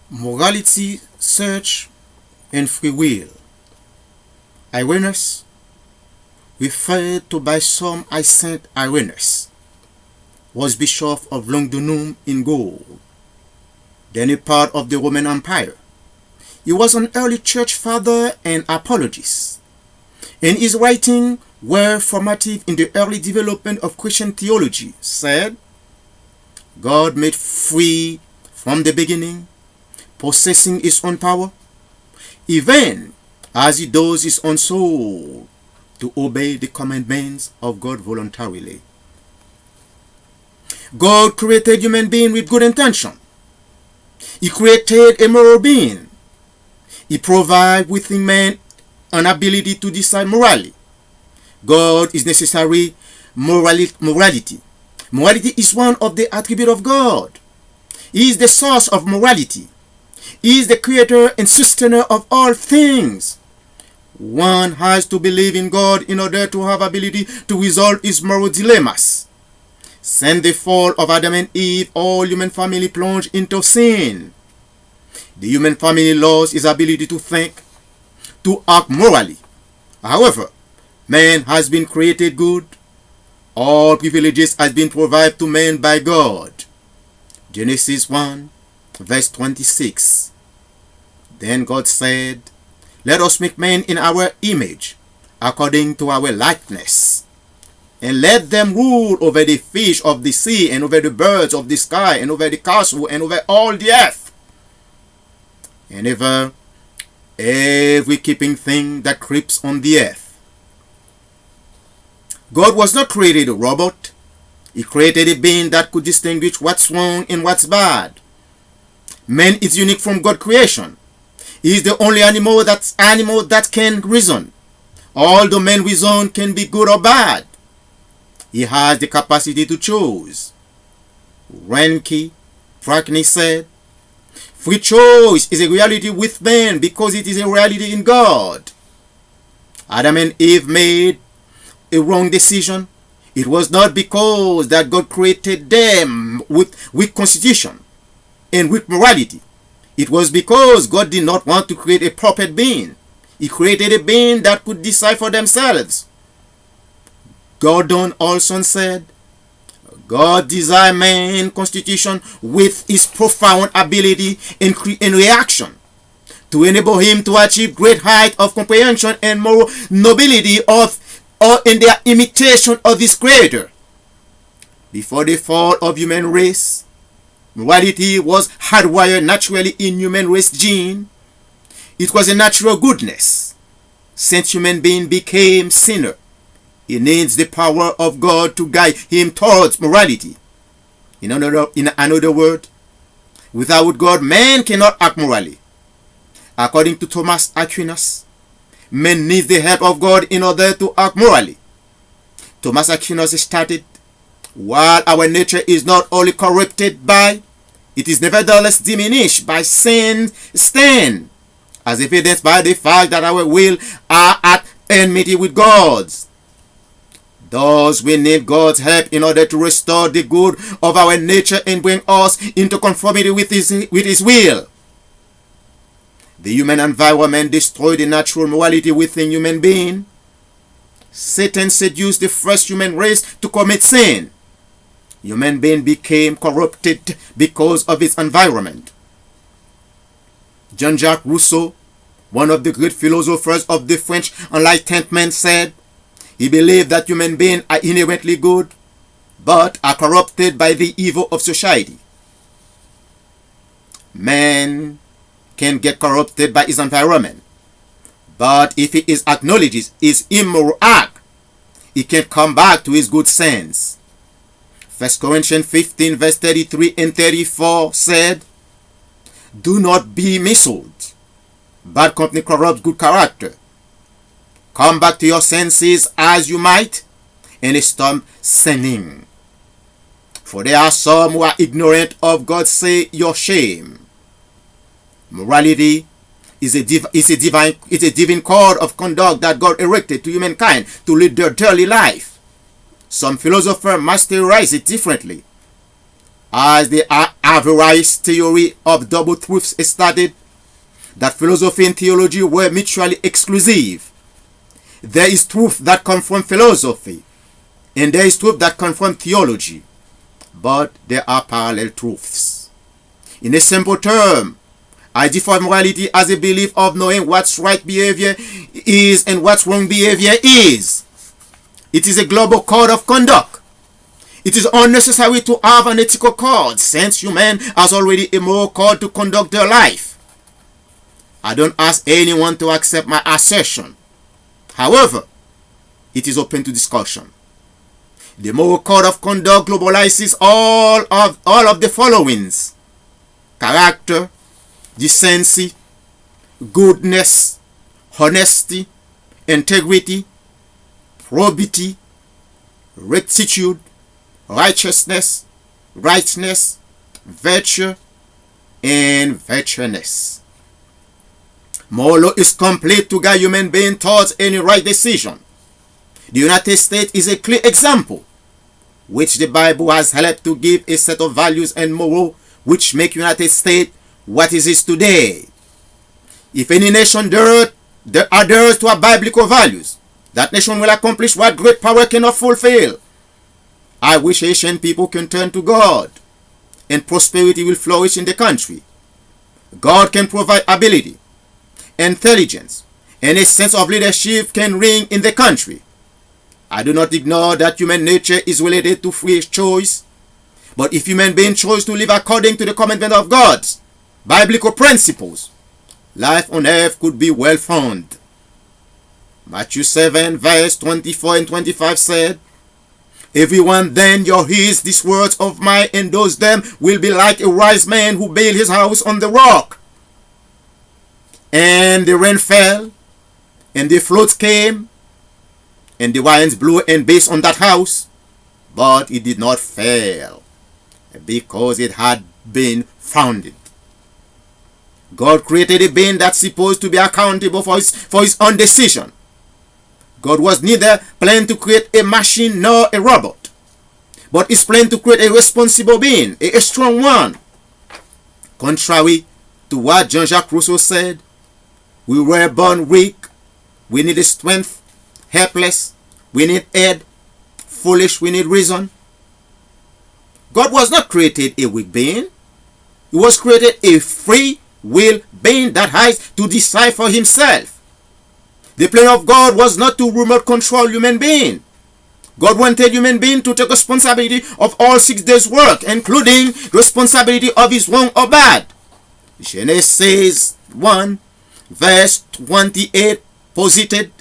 Morality, search, and free will. Irenaeus, referred to by some as Saint Irenaeus, was Bishop of Lugdunum in Gaul, then a part of the Roman Empire. He was an early church father and apologist, and his writings were formative in the early development of Christian theology. Said, God made free from the beginning, possessing his own power, even as he does his own soul, to obey the commandments of God voluntarily. God created human being with good intention. He created a moral being. He provides within man an ability to decide morally. God is necessary morality. Morality is one of the attributes of God. He is the source of morality. He is the creator and sustainer of all things. One has to believe in God in order to have ability to resolve his moral dilemmas. Since the fall of Adam and Eve, all human family plunged into sin. The human family lost his ability to think, to act morally. However, man has been created good. All privileges has been provided to man by God. Genesis 1, verse 26. Then God said, let us make man in our image, according to our likeness, and let them rule over the fish of the sea, and over the birds of the sky, and over the cattle, and over all the earth, and over every creeping thing that creeps on the earth. God was not created a robot. He created a being that could distinguish what's wrong and what's bad. Man is unique from God's creation. He is the only animal that can reason. Although man reason can be good or bad, he has the capacity to choose. Remy said, free choice is a reality with man because it is a reality in God. Adam and Eve made a wrong decision. It was not because that God created them with constitution and with morality. It was because God did not want to create a perfect being. He created a being that could decide for themselves. Gordon Olson said, God designed man's constitution with his profound ability in reaction to enable him to achieve great height of comprehension and moral nobility in their imitation of his creator. Before the fall of human race, morality was hardwired naturally in human race gene. It was a natural goodness. Since human being became sinner, he needs the power of God to guide him towards morality. In another word, without God, man cannot act morally. According to Thomas Aquinas, man needs the help of God in order to act morally. Thomas Aquinas stated, while our nature is not only corrupted by, it is nevertheless diminished by sin stand, as evidenced by the fact that our will are at enmity with God's. Thus, we need God's help in order to restore the good of our nature and bring us into conformity with His will. The human environment destroyed the natural morality within human being. Satan seduced the first human race to commit sin. Human being became corrupted because of its environment. Jean-Jacques Rousseau, one of the great philosophers of the French Enlightenment, said he believed that human beings are inherently good, but are corrupted by the evil of society. Man can get corrupted by his environment, but if he acknowledges his immoral act, he can come back to his good sense. 1 Corinthians 15 verse 33 and 34 said, do not be misled. Bad company corrupts good character. Come back to your senses as you might, and stop sinning. For there are some who are ignorant of God's say your shame. Morality is a divine code of conduct that God erected to humankind to lead their daily life. Some philosophers masterize it differently. As the avarice theory of double truths stated, that philosophy and theology were mutually exclusive. There is truth that comes from philosophy, and there is truth that comes from theology, but there are parallel truths. In a simple term, I define morality as a belief of knowing what's right behavior is and what's wrong behavior is. It is a global code of conduct. It is unnecessary to have an ethical code, since human has already a moral code to conduct their life. I don't ask anyone to accept my assertion. However, it is open to discussion. The moral code of conduct globalizes all of the followings: character, decency, goodness, honesty, integrity, probity, rectitude, righteousness, rightness, virtue, and virtuousness. Moral law is complete to guide human beings towards any right decision. The United States is a clear example, which the Bible has helped to give a set of values and morals which make United States what it is today. If any nation adheres to our biblical values, that nation will accomplish what great power cannot fulfill. I wish Asian people can turn to God, and prosperity will flourish in the country. God can provide ability, intelligence, and a sense of leadership can reign in the country. I do not ignore that human nature is related to free choice, but if human beings choose to live according to the commandment of God's biblical principles, life on earth could be well found. Matthew 7 verse 24 and 25 said, "Everyone then who hears these words of mine and does them will be like a wise man who built his house on the rock. And the rain fell, and the floods came, and the winds blew and beat on that house, but it did not fail, because it had been founded." God created a being that's supposed to be accountable for his own decision. God was neither planning to create a machine nor a robot, but is planning to create a responsible being, a strong one. Contrary to what Jean-Jacques Rousseau said, we were born weak, we need strength, helpless, we need aid, foolish, we need reason. God was not created a weak being. He was created a free will being that has to decide for himself. The plan of God was not to remote control human being. God wanted human being to take responsibility of all 6 days' work, including responsibility of his wrong or bad. Genesis 1 verse 28 posited,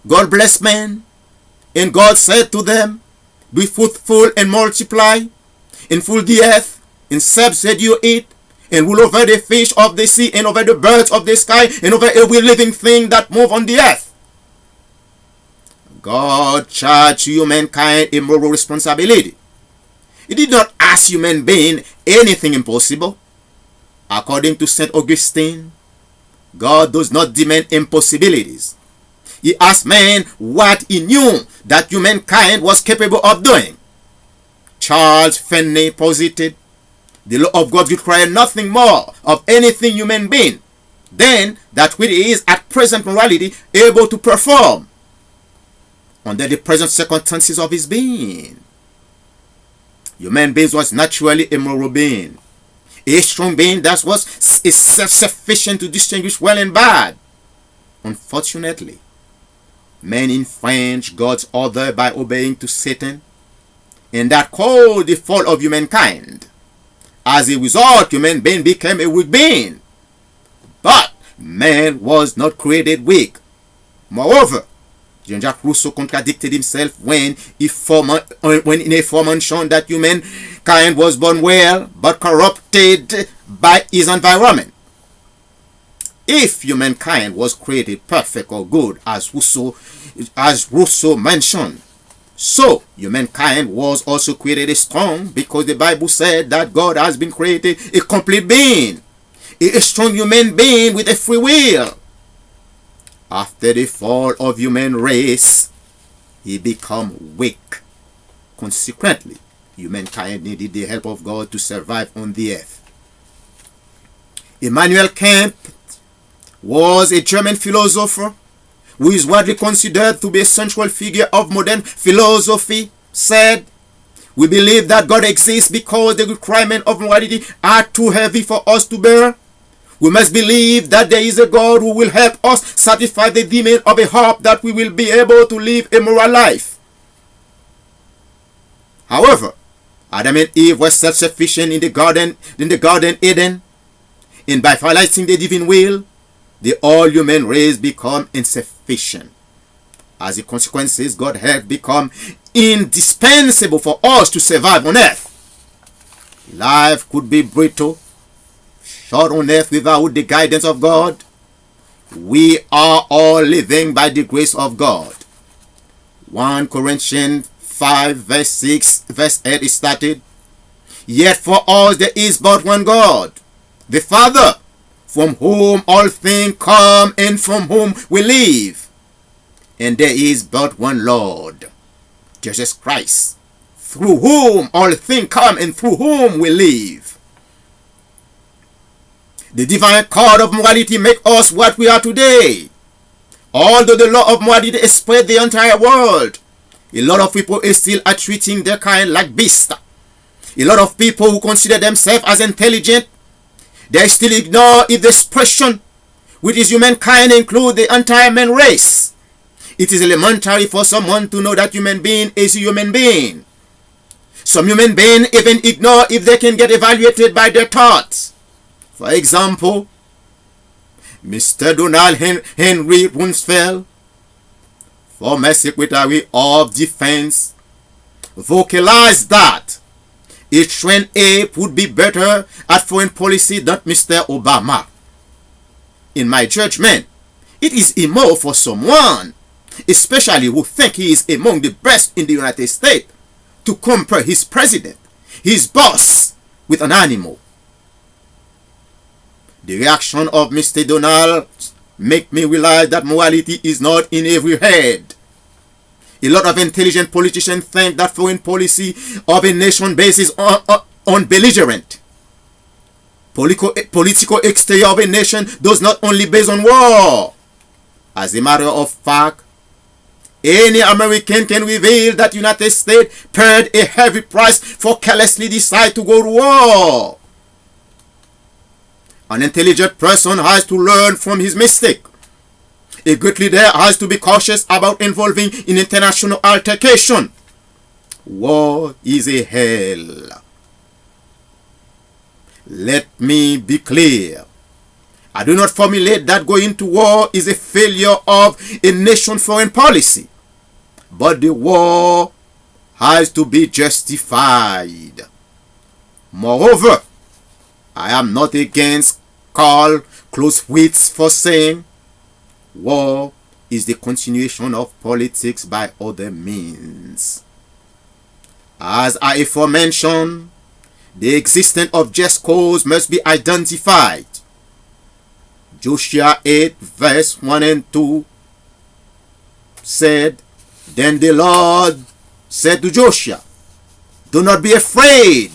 God blessed man, and God said to them, "Be fruitful and multiply, and fill the earth, and subdue it, and rule over the fish of the sea, and over the birds of the sky, and over every living thing that move on the earth." God charged humankind a moral responsibility. He did not ask human being anything impossible. According to St. Augustine, God does not demand impossibilities. He asked man what he knew that humankind was capable of doing. Charles Finney posited, the law of God requires nothing more of anything human being than that which he is at present morality able to perform under the present circumstances of his being. Human being was naturally a moral being, a strong being that was self-sufficient to distinguish well and bad. Unfortunately, man infringed God's order by obeying to Satan, and that caused the fall of humankind. As a result, human being became a weak being. But man was not created weak. Moreover, Jean-Jacques Rousseau contradicted himself when in a forementioned that humankind was born well, but corrupted by his environment. If humankind was created perfect or good, as Rousseau mentioned, so humankind was also created strong, because the Bible said that God has been created a complete being, a strong human being with a free will. After the fall of human race, he became weak. Consequently, Humankind needed the help of God to survive on the earth. Immanuel Kant was a German philosopher who is widely considered to be a central figure of modern philosophy. Said, "We believe that God exists because the requirements of morality are too heavy for us to bear. We must believe that there is a God who will help us satisfy the demand of a hope that we will be able to live a moral life." However, Adam and Eve were self-sufficient in the Garden Eden, and by violating the divine will, the all human race become insufficient. As a consequence, God's help become indispensable for us to survive on earth. Life could be brittle, short on earth without the guidance of God. We are all living by the grace of God. 1 Corinthians 5 verse 6 verse 8 is stated, "Yet for us there is but one God, the Father, from whom all things come and from whom we live. And there is but one Lord, Jesus Christ, through whom all things come and through whom we live." The divine code of morality makes us what we are today. Although the law of morality has spread the entire world, a lot of people still are treating their kind like beasts. A lot of people who consider themselves as intelligent, they still ignore its expression, which is humankind, include the entire man race. It is elementary for someone to know that human being is a human being. Some human beings even ignore if they can get evaluated by their thoughts. For example, Mr. Donald Henry Rumsfeld, former Secretary of Defense, vocalized that a trained ape would be better at foreign policy than Mr. Obama. In my judgment, it is immoral for someone, especially who think he is among the best in the United States, to compare his president, his boss, with an animal. The reaction of Mr. Donald make me realize that morality is not in every head. A lot of intelligent politicians think that foreign policy of a nation bases on belligerent. Political exterior of a nation does not only base on war. As a matter of fact, any American can reveal that the United States paid a heavy price for carelessly decide to go to war. An intelligent person has to learn from his mistake. A great leader has to be cautious about involving in international altercation. War is a hell. Let me be clear. I do not formulate that going to war is a failure of a nation's foreign policy. But the war has to be justified. Moreover, I am not against Karl Clausewitz for saying war is the continuation of politics by other means. As I aforementioned, the existence of just cause must be identified. Joshua 8 verse 1 and 2 said, "Then the Lord said to Joshua, do not be afraid.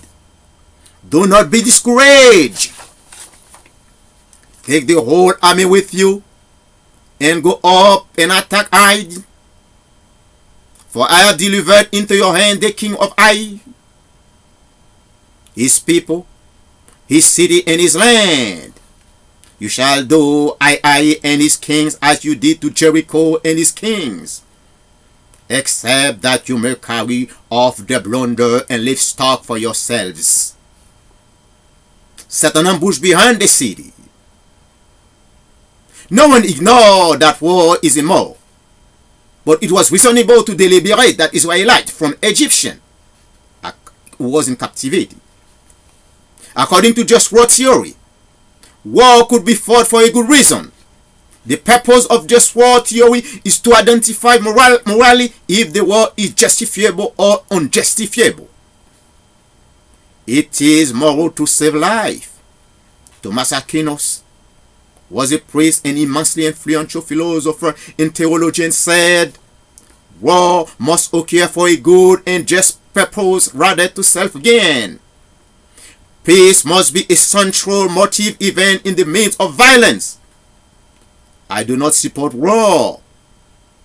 Do not be discouraged. Take the whole army with you and go up and attack Ai. For I have delivered into your hand the king of Ai, his people, his city, and his land. You shall do Ai and his kings as you did to Jericho and his kings, except that you may carry off the plunder and leave stock for yourselves. Set an ambush behind the city." No one ignored that war is immoral, but it was reasonable to deliberate that Israelite from Egyptian who was in captivity. According to just war theory, war could be fought for a good reason. The purpose of just war theory is to identify morally if the war is justifiable or unjustifiable. It is moral to save life. Thomas Aquinas was a priest and immensely influential philosopher and theologian, said, "War must occur for a good and just purpose rather to self-gain. Peace must be a central motive even in the midst of violence. I do not support war,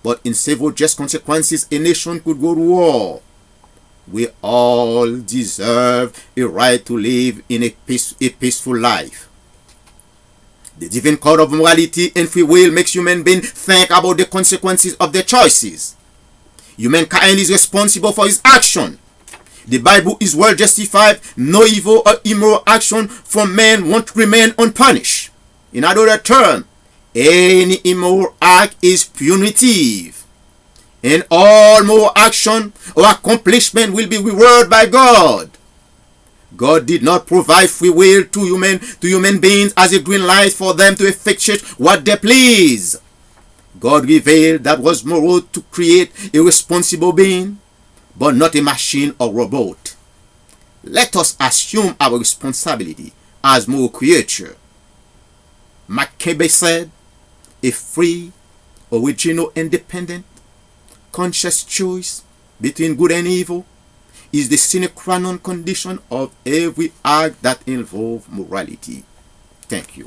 but in several just consequences a nation could go to war. We all deserve a right to live in a peaceful life. The divine code of morality and free will makes human beings think about the consequences of their choices. Humankind is responsible for his action. The Bible is well justified. No evil or immoral action from man won't remain unpunished. In other terms, any immoral act is punitive. And all moral action or accomplishment will be rewarded by God. God did not provide free will to human beings as a green light for them to effectuate what they please. God revealed that was moral to create a responsible being, but not a machine or robot. Let us assume our responsibility as moral creature. Maccabee said, a free, original, independent, conscious choice between good and evil is the sine qua non condition of every act that involves morality. Thank you.